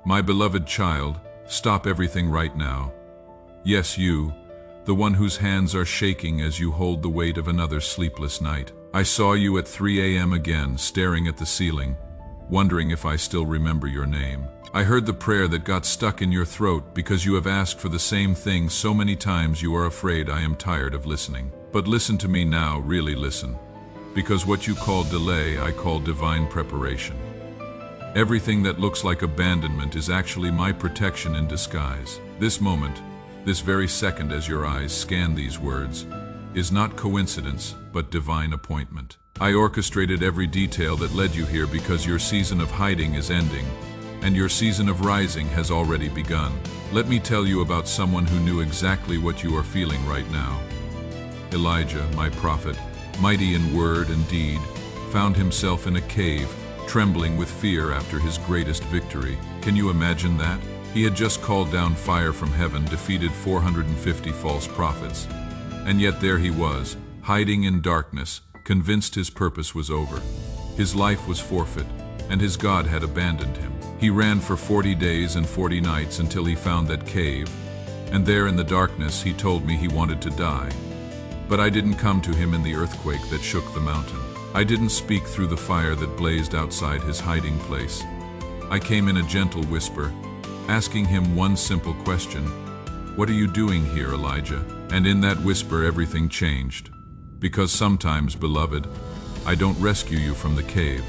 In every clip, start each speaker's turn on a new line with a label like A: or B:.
A: My beloved child, stop everything right now. Yes, you, the one whose hands are shaking as you hold the weight of another sleepless night. I saw you at 3 a.m. again, staring at the ceiling, wondering if I still remember your name. I heard the prayer that got stuck in your throat because you have asked for the same thing so many times you are afraid I am tired of listening. But listen to me now, really listen. Because what you call delay, I call divine preparation. Everything that looks like abandonment is actually my protection in disguise. This moment, this very second as your eyes scan these words, is not coincidence, but divine appointment. I orchestrated every detail that led you here because your season of hiding is ending, and your season of rising has already begun. Let me tell you about someone who knew exactly what you are feeling right now. Elijah, my prophet, mighty in word and deed, found himself in a cave, trembling with fear after his greatest victory. Can you imagine that? He had just called down fire from heaven, defeated 450 false prophets. And yet there he was, hiding in darkness, convinced his purpose was over. His life was forfeit, and his God had abandoned him. He ran for 40 days and 40 nights until he found that cave, and there in the darkness he told me he wanted to die. But I didn't come to him in the earthquake that shook the mountain. I didn't speak through the fire that blazed outside his hiding place. I came in a gentle whisper, asking him one simple question: "What are you doing here, Elijah?" And in that whisper everything changed. Because sometimes, beloved, I don't rescue you from the cave.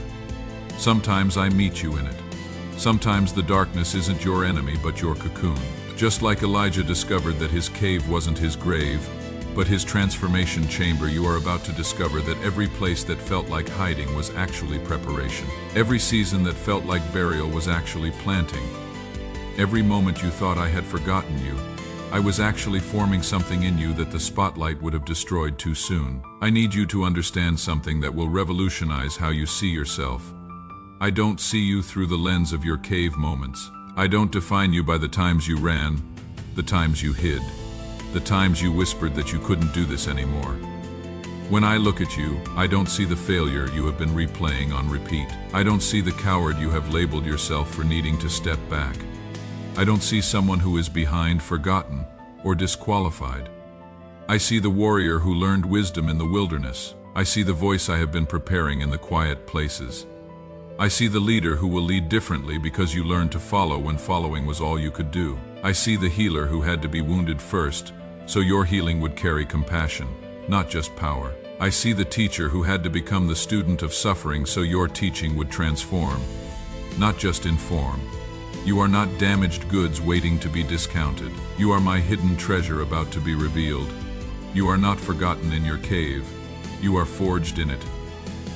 A: Sometimes I meet you in it. Sometimes the darkness isn't your enemy but your cocoon. Just like Elijah discovered that his cave wasn't his grave, but his transformation chamber, you are about to discover that every place that felt like hiding was actually preparation. Every season that felt like burial was actually planting. Every moment you thought I had forgotten you, I was actually forming something in you that the spotlight would have destroyed too soon. I need you to understand something that will revolutionize how you see yourself. I don't see you through the lens of your cave moments. I don't define you by the times you ran, the times you hid, the times you whispered that you couldn't do this anymore. When I look at you, I don't see the failure you have been replaying on repeat. I don't see the coward you have labeled yourself for needing to step back. I don't see someone who is behind, forgotten, or disqualified. I see the warrior who learned wisdom in the wilderness. I see the voice I have been preparing in the quiet places. I see the leader who will lead differently because you learned to follow when following was all you could do. I see the healer who had to be wounded first, so your healing would carry compassion, not just power. I see the teacher who had to become the student of suffering so your teaching would transform, not just inform. You are not damaged goods waiting to be discounted. You are my hidden treasure about to be revealed. You are not forgotten in your cave. You are forged in it.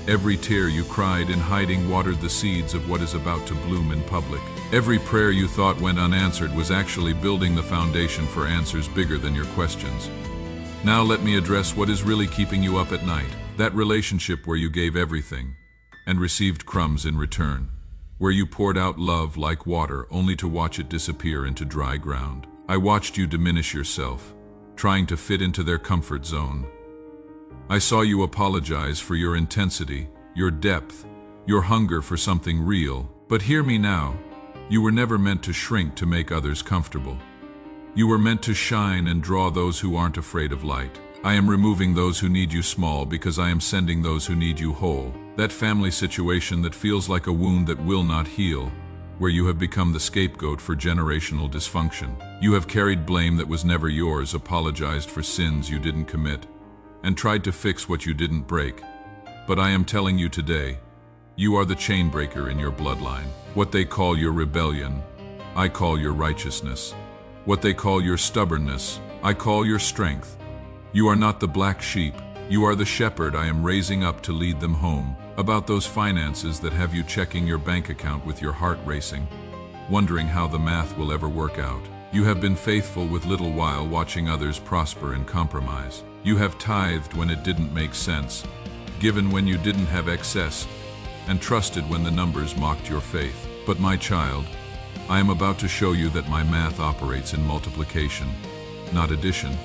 A: Every tear you cried in hiding watered the seeds of what is about to bloom in public. Every prayer you thought went unanswered was actually building the foundation for answers bigger than your questions. Now let me address what is really keeping you up at night. That relationship where you gave everything and received crumbs in return. Where you poured out love like water only to watch it disappear into dry ground. I watched you diminish yourself, trying to fit into their comfort zone. I saw you apologize for your intensity, your depth, your hunger for something real. But hear me now, you were never meant to shrink to make others comfortable. You were meant to shine and draw those who aren't afraid of light. I am removing those who need you small because I am sending those who need you whole. That family situation that feels like a wound that will not heal, where you have become the scapegoat for generational dysfunction. You have carried blame that was never yours, apologized for sins you didn't commit, and tried to fix what you didn't break. But I am telling you today, you are the chain breaker in your bloodline. What they call your rebellion, I call your righteousness. What they call your stubbornness, I call your strength. You are not the black sheep. You are the shepherd I am raising up to lead them home. About those finances that have you checking your bank account with your heart racing, wondering how the math will ever work out. You have been faithful with little while watching others prosper and compromise. You have tithed when it didn't make sense, given when you didn't have excess, and trusted when the numbers mocked your faith. But my child, I am about to show you that my math operates in multiplication, not addition.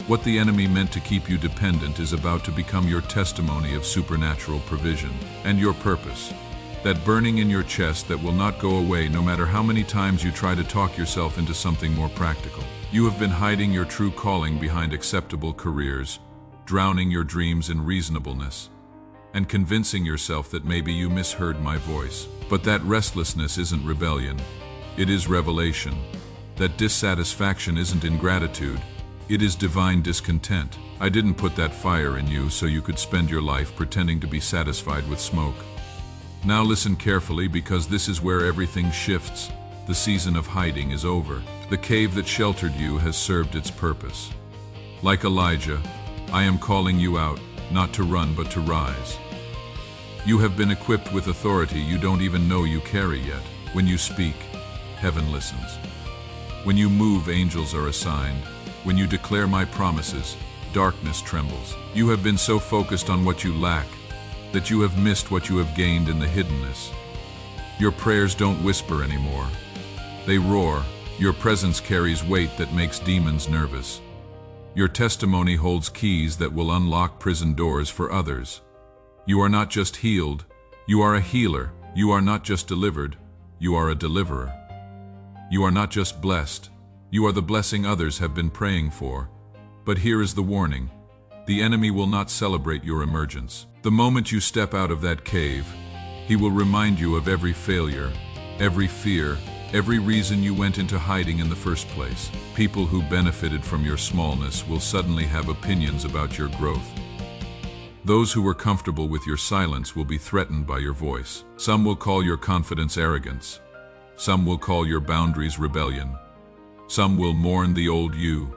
A: What the enemy meant to keep you dependent is about to become your testimony of supernatural provision and your purpose. that burning in your chest that will not go away no matter how many times you try to talk yourself into something more practical. You have been hiding your true calling behind acceptable careers, drowning your dreams in reasonableness, and convincing yourself that maybe you misheard my voice. But that restlessness isn't rebellion, it is revelation. That dissatisfaction isn't ingratitude, it is divine discontent. I didn't put that fire in you so you could spend your life pretending to be satisfied with smoke. Now listen carefully, because this is where everything shifts. The season of hiding is over. The cave that sheltered you has served its purpose. Like Elijah, I am calling you out, not to run but to rise. You have been equipped with authority you don't even know you carry yet. When you speak, heaven listens. When you move, angels are assigned. When you declare my promises, darkness trembles. You have been so focused on what you lack that you have missed what you have gained in the hiddenness. Your prayers don't whisper anymore. They roar. Your presence carries weight that makes demons nervous. Your testimony holds keys that will unlock prison doors for others. You are not just healed, you are a healer. You are not just delivered, you are a deliverer. You are not just blessed, you are the blessing others have been praying for. But here is the warning. The enemy will not celebrate your emergence. The moment you step out of that cave, he will remind you of every failure, every fear, every reason you went into hiding in the first place. People who benefited from your smallness will suddenly have opinions about your growth. Those who were comfortable with your silence will be threatened by your voice. Some will call your confidence arrogance. Some will call your boundaries rebellion. Some will mourn the old you,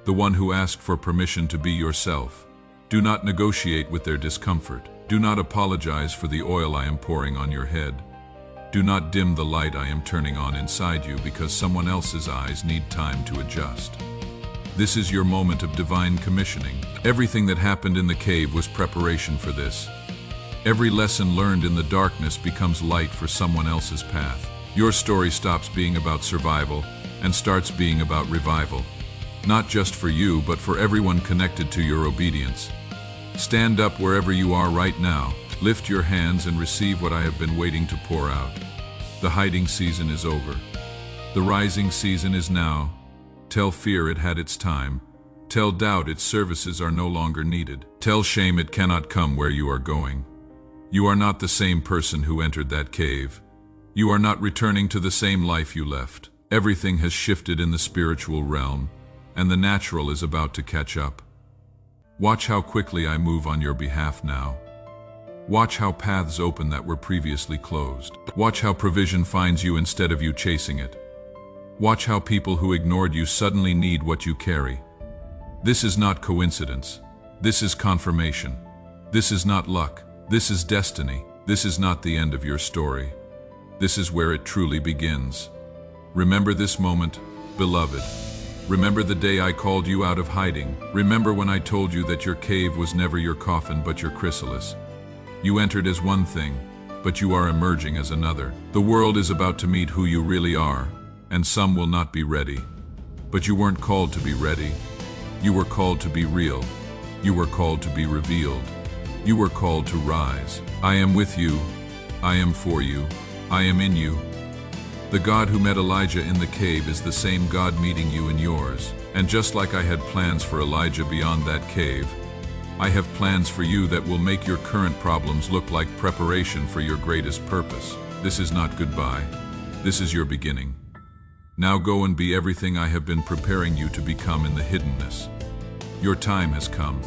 A: the one who asked for permission to be yourself. Do not negotiate with their discomfort. Do not apologize for the oil I am pouring on your head. Do not dim the light I am turning on inside you because someone else's eyes need time to adjust. This is your moment of divine commissioning. Everything that happened in the cave was preparation for this. Every lesson learned in the darkness becomes light for someone else's path. Your story stops being about survival and starts being about revival. Not just for you, but for everyone connected to your obedience. Stand up wherever you are right now. Lift your hands and receive what I have been waiting to pour out. The hiding season is over. The rising season is now. Tell fear it had its time. Tell doubt its services are no longer needed. Tell shame it cannot come where you are going. You are not the same person who entered that cave. You are not returning to the same life you left. Everything has shifted in the spiritual realm, and the natural is about to catch up. Watch how quickly I move on your behalf now. Watch how paths open that were previously closed. Watch how provision finds you instead of you chasing it. Watch how people who ignored you suddenly need what you carry. This is not coincidence. This is confirmation. This is not luck. This is destiny. This is not the end of your story. This is where it truly begins. Remember this moment, beloved. Remember the day I called you out of hiding. Remember when I told you that your cave was never your coffin but your chrysalis. You entered as one thing, but you are emerging as another. The world is about to meet who you really are, and some will not be ready. But you weren't called to be ready. You were called to be real. You were called to be revealed. You were called to rise. I am with you. I am for you. I am in you. The God who met Elijah in the cave is the same God meeting you in yours. And just like I had plans for Elijah beyond that cave, I have plans for you that will make your current problems look like preparation for your greatest purpose. This is not goodbye. This is your beginning. Now go and be everything I have been preparing you to become in the hiddenness. Your time has come.